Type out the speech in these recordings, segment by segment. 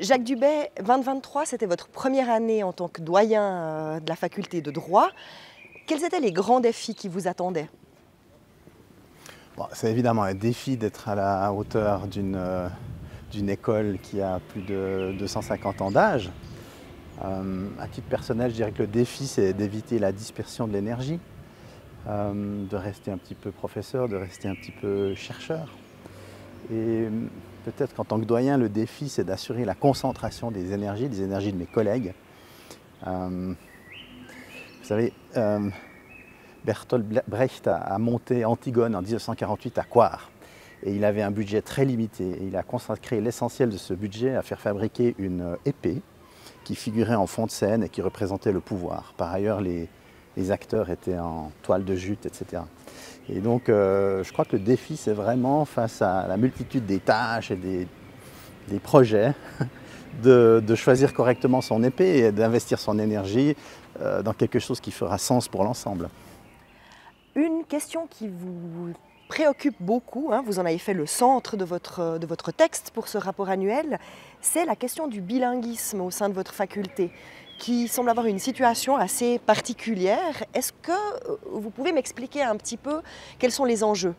Jacques Dubet, 2023, c'était votre première année en tant que doyen de la faculté de droit. Quels étaient les grands défis qui vous attendaient? Bon, c'est évidemment un défi d'être à la hauteur d'une école qui a plus de 250 ans d'âge. À titre personnel, je dirais que le défi, c'est d'éviter la dispersion de l'énergie, de rester un petit peu professeur, de rester un petit peu chercheur. Et peut-être qu'en tant que doyen, le défi, c'est d'assurer la concentration des énergies de mes collègues. Vous savez, Bertolt Brecht a monté Antigone en 1948 à Coire. Et il avait un budget très limité. Et il a consacré l'essentiel de ce budget à faire fabriquer une épée qui figurait en fond de scène et qui représentait le pouvoir. Par ailleurs, les acteurs étaient en toile de jute, etc. Et donc, je crois que le défi, c'est vraiment, face à la multitude des tâches et des projets, de choisir correctement son épée et d'investir son énergie dans quelque chose qui fera sens pour l'ensemble. Une question qui vous préoccupe beaucoup, vous en avez fait le centre de votre texte pour ce rapport annuel, c'est la question du bilinguisme au sein de votre faculté, qui semble avoir une situation assez particulière. Est-ce que vous pouvez m'expliquer un petit peu quels sont les enjeux?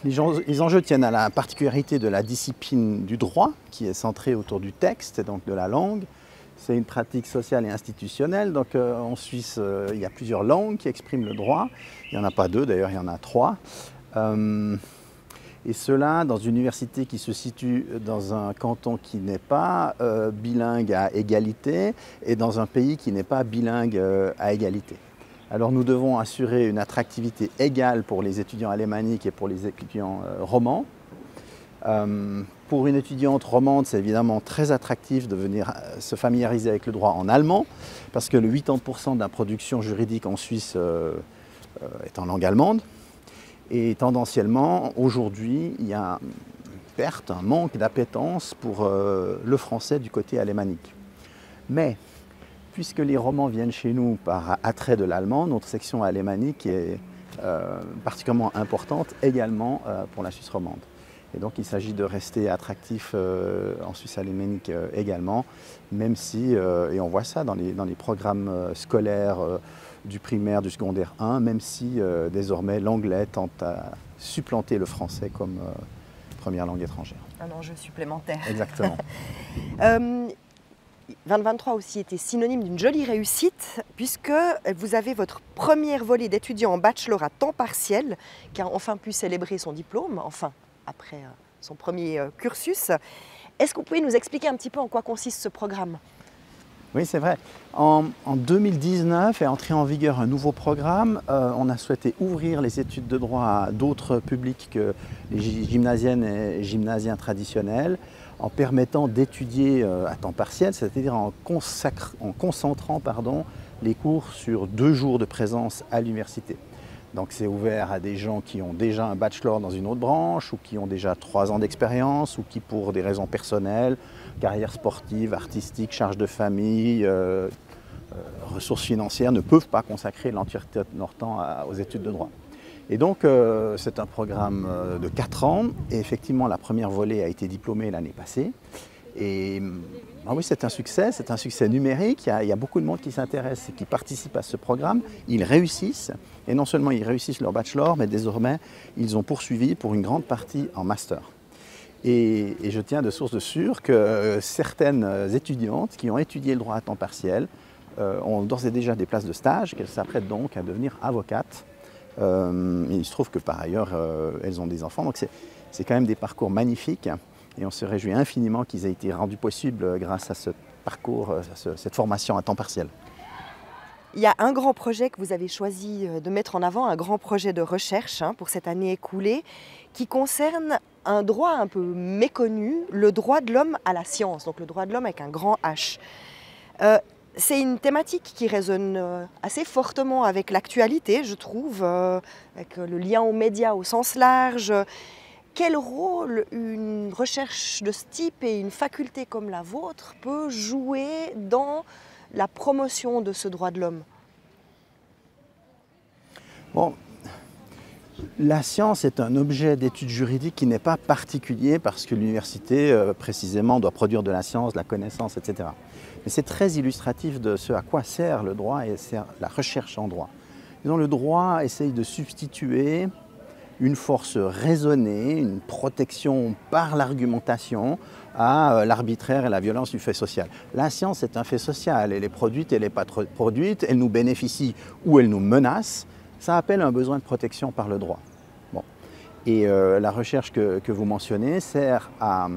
Les enjeux tiennent à la particularité de la discipline du droit, qui est centrée autour du texte et donc de la langue. C'est une pratique sociale et institutionnelle. Donc en Suisse, il y a plusieurs langues qui expriment le droit. Il n'y en a pas deux, d'ailleurs, il y en a trois. Et cela dans une université qui se situe dans un canton qui n'est pas bilingue à égalité et dans un pays qui n'est pas bilingue à égalité. Alors nous devons assurer une attractivité égale pour les étudiants alémaniques et pour les étudiants romans. Pour une étudiante romande, c'est évidemment très attractif de venir se familiariser avec le droit en allemand, parce que le 80% de la production juridique en Suisse est en langue allemande. Et tendanciellement, aujourd'hui, il y a une perte, un manque d'appétence pour le français du côté alémanique. Mais, puisque les romans viennent chez nous par attrait de l'allemand, notre section alémanique est particulièrement importante également pour la Suisse romande. Et donc il s'agit de rester attractif en Suisse alémanique également, même si, et on voit ça dans les programmes scolaires du primaire, du secondaire 1, même si désormais l'anglais tente à supplanter le français comme première langue étrangère. Un enjeu supplémentaire. Exactement. 2023 aussi était synonyme d'une jolie réussite, puisque vous avez votre première volée d'étudiants en bachelor à temps partiel, qui a enfin pu célébrer son diplôme, enfin, après son premier cursus. Est-ce que vous pouvez nous expliquer un petit peu en quoi consiste ce programme? Oui, c'est vrai. En 2019 est entré en vigueur un nouveau programme. On a souhaité ouvrir les études de droit à d'autres publics que les gymnasiennes et gymnasiens traditionnels, en permettant d'étudier à temps partiel, c'est-à-dire en concentrant les cours sur 2 jours de présence à l'université. Donc c'est ouvert à des gens qui ont déjà un bachelor dans une autre branche ou qui ont déjà 3 ans d'expérience ou qui, pour des raisons personnelles, carrière sportive, artistique, charge de famille, ressources financières, ne peuvent pas consacrer l'entièreté de leur temps aux études de droit. Et donc c'est un programme de 4 ans et effectivement la première volée a été diplômée l'année passée. Et oui, c'est un succès numérique. Il y a beaucoup de monde qui s'intéresse et qui participe à ce programme. Ils réussissent, et non seulement ils réussissent leur bachelor, mais désormais ils ont poursuivi pour une grande partie en master. Et je tiens de source sûre que certaines étudiantes qui ont étudié le droit à temps partiel ont d'ores et déjà des places de stage, qu'elles s'apprêtent donc à devenir avocates. Il se trouve que par ailleurs, elles ont des enfants, donc c'est quand même des parcours magnifiques. Et on se réjouit infiniment qu'ils aient été rendus possibles grâce à ce parcours, à cette formation à temps partiel. Il y a un grand projet que vous avez choisi de mettre en avant, un grand projet de recherche pour cette année écoulée, qui concerne un droit un peu méconnu, le droit de l'homme à la science, donc le droit de l'homme avec un grand H. C'est une thématique qui résonne assez fortement avec l'actualité, je trouve, avec le lien aux médias au sens large. Quel rôle une recherche de ce type et une faculté comme la vôtre peut jouer dans la promotion de ce droit de l'homme? Bon, La science est un objet d'étude juridique qui n'est pas particulier parce que l'université, précisément, doit produire de la science, de la connaissance, etc. Mais c'est très illustratif de ce à quoi sert le droit et sert la recherche en droit. Disons, le droit essaye de substituer une force raisonnée, une protection par l'argumentation à l'arbitraire et la violence du fait social. La science est un fait social, elle est produite, elle n'est pas produite, elle nous bénéficie ou elle nous menace. Ça appelle un besoin de protection par le droit. Bon. Et la recherche que vous mentionnez sert à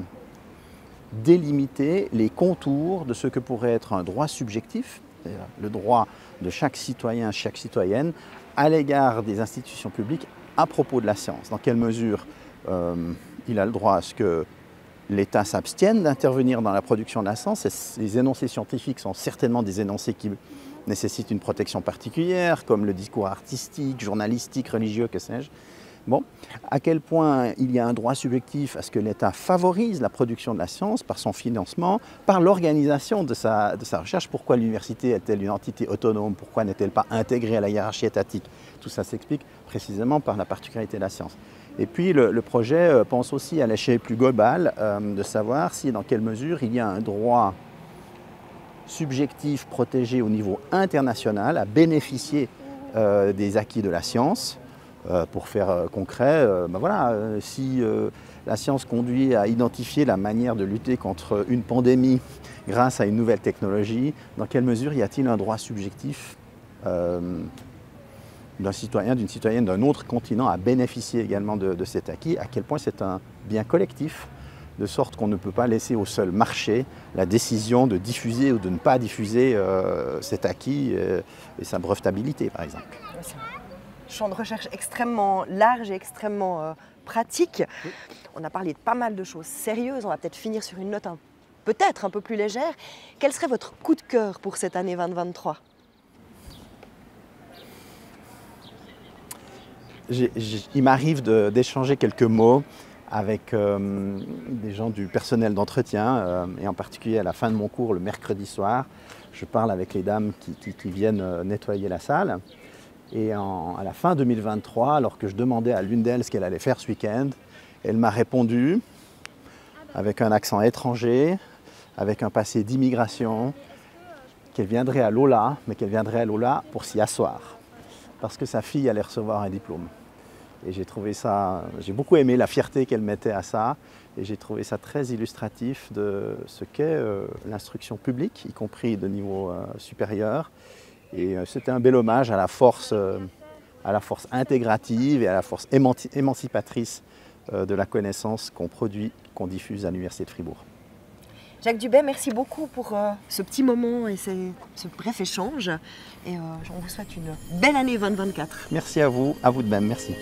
délimiter les contours de ce que pourrait être un droit subjectif, c'est-à-dire le droit de chaque citoyen, chaque citoyenne, à l'égard des institutions publiques à propos de la science. Dans quelle mesure il a le droit à ce que l'État s'abstienne d'intervenir dans la production de la science. Les énoncés scientifiques sont certainement des énoncés qui nécessitent une protection particulière, comme le discours artistique, journalistique, religieux, que sais-je. Bon, à quel point il y a un droit subjectif à ce que l'État favorise la production de la science par son financement, par l'organisation de sa recherche. Pourquoi l'université est-elle une entité autonome? Pourquoi n'est-elle pas intégrée à la hiérarchie étatique? Tout ça s'explique précisément par la particularité de la science. Et puis le projet pense aussi à l'échelle plus globale de savoir si, dans quelle mesure, il y a un droit subjectif protégé au niveau international à bénéficier des acquis de la science. Pour faire concret, si la science conduit à identifier la manière de lutter contre une pandémie grâce à une nouvelle technologie, dans quelle mesure y a-t-il un droit subjectif d'un citoyen, d'une citoyenne d'un autre continent à bénéficier également de cet acquis? À quel point c'est un bien collectif, de sorte qu'on ne peut pas laisser au seul marché la décision de diffuser ou de ne pas diffuser cet acquis et sa brevetabilité, par exemple. Champ de recherche extrêmement large et extrêmement pratique. Oui. On a parlé de pas mal de choses sérieuses. On va peut-être finir sur une note peut-être un peu plus légère. Quel serait votre coup de cœur pour cette année 2023 ? Il m'arrive d'échanger quelques mots avec des gens du personnel d'entretien et en particulier à la fin de mon cours le mercredi soir. Je parle avec les dames qui viennent nettoyer la salle. Et à la fin 2023, alors que je demandais à l'une d'elles ce qu'elle allait faire ce week-end, elle m'a répondu avec un accent étranger, avec un passé d'immigration, qu'elle viendrait à Lola, mais qu'elle viendrait à Lola pour s'y asseoir, parce que sa fille allait recevoir un diplôme. Et j'ai beaucoup aimé la fierté qu'elle mettait à ça, et j'ai trouvé ça très illustratif de ce qu'est l'instruction publique, y compris de niveau supérieur. Et c'était un bel hommage à la force intégrative et à la force émancipatrice de la connaissance qu'on produit, qu'on diffuse à l'Université de Fribourg. Jacques Dubet, merci beaucoup pour ce petit moment et ce bref échange. Et on vous souhaite une belle année 2024. Merci à vous de même, merci.